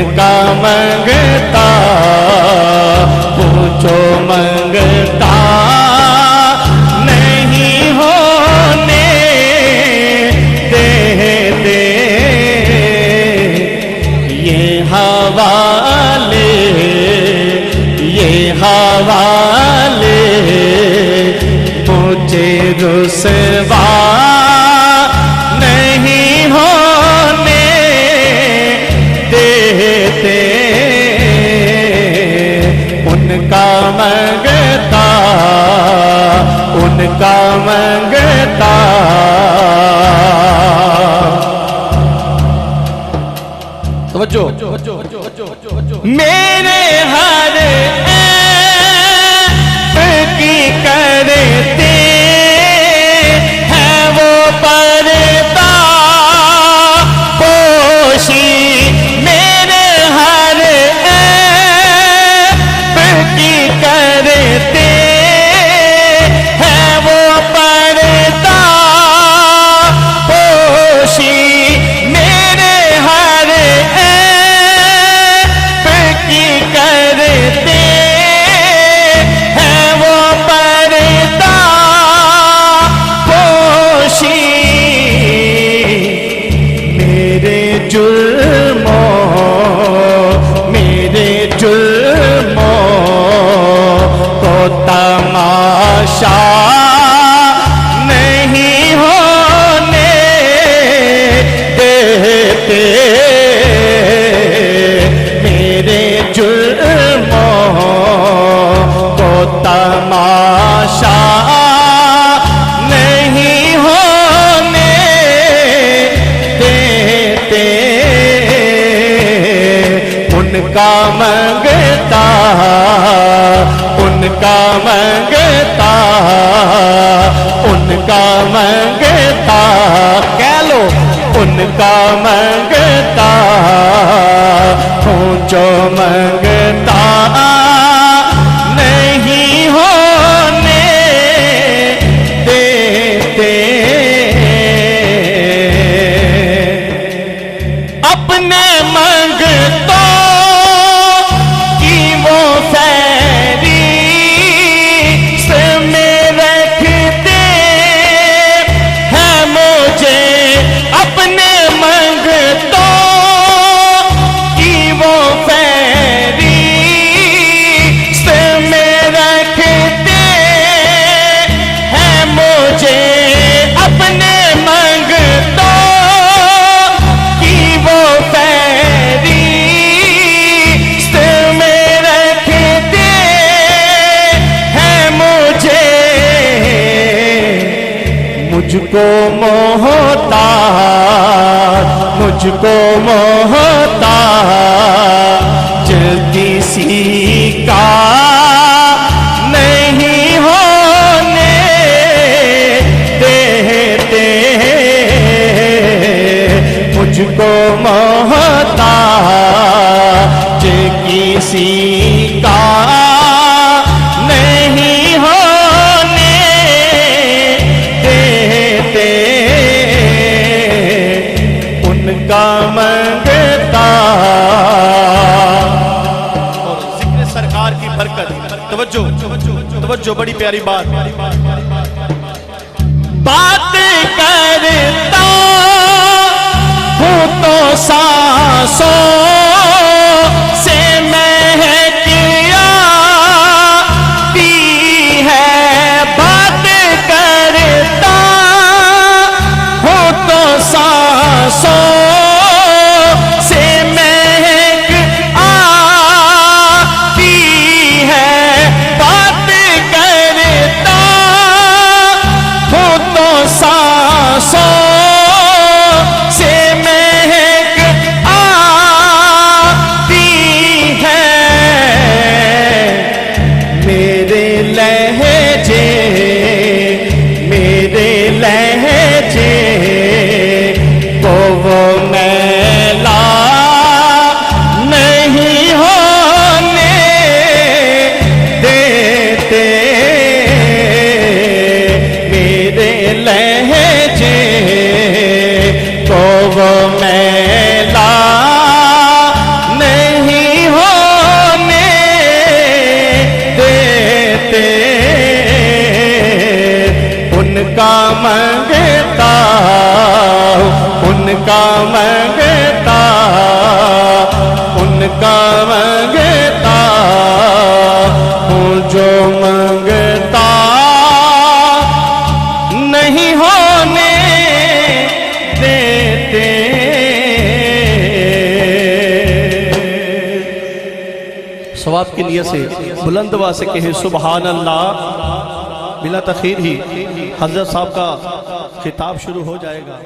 उनका मंगता पूछो मंगता नहीं होने देते। ये हवाले मुझे रुसवा नहीं होने देते। उनका मंगता तवज्जो मेरे हर की करते हैं वो पर्दा पोशी। मेरे हर की करते हैं वो पर्दा पोशी। मेरे हर की करते हैं वो पर्दा पोशी। मेरे जुल्मों को तमाशा नहीं होने देते। मेरे जुल्मों को तमाशा नहीं होने देते। उनका मंगता कह लो उनका मंगता पूछो मंगता नहीं होने देते। अपने मंगतों की वो फैरी से में रखते हैं मुझे। अपने मंगतों की वो फैरी से में रखते हैं मुझे। अपने मंगतों की वो फैरी से में रखते हैं मुझे। मुझको मोहताज किसी का नहीं होने देते। मुझको मोहताज किसी का नहीं होने देते। उनका मंगता और जिक्र सरकार की बरकत। तवज्जो बड़ी प्यारी बात करता हूँ तो सांसों से महक आती है। बात करता हूँ तो सांसों से महक आती है। बात करता हूँ तो सांसों से महक आती है। मेरे लहजे को वो मैला नहीं होने देते। मेरे लहजे को वो मैला नहीं मंगता, उनका मंगता हूँ जो मंगता नहीं होने देते। सवाब की नियत से बुलंद आवाज से कहें सुभान अल्लाह। बिला तखीर ही हजरत साहब का खिताब शुरू हो जाएगा।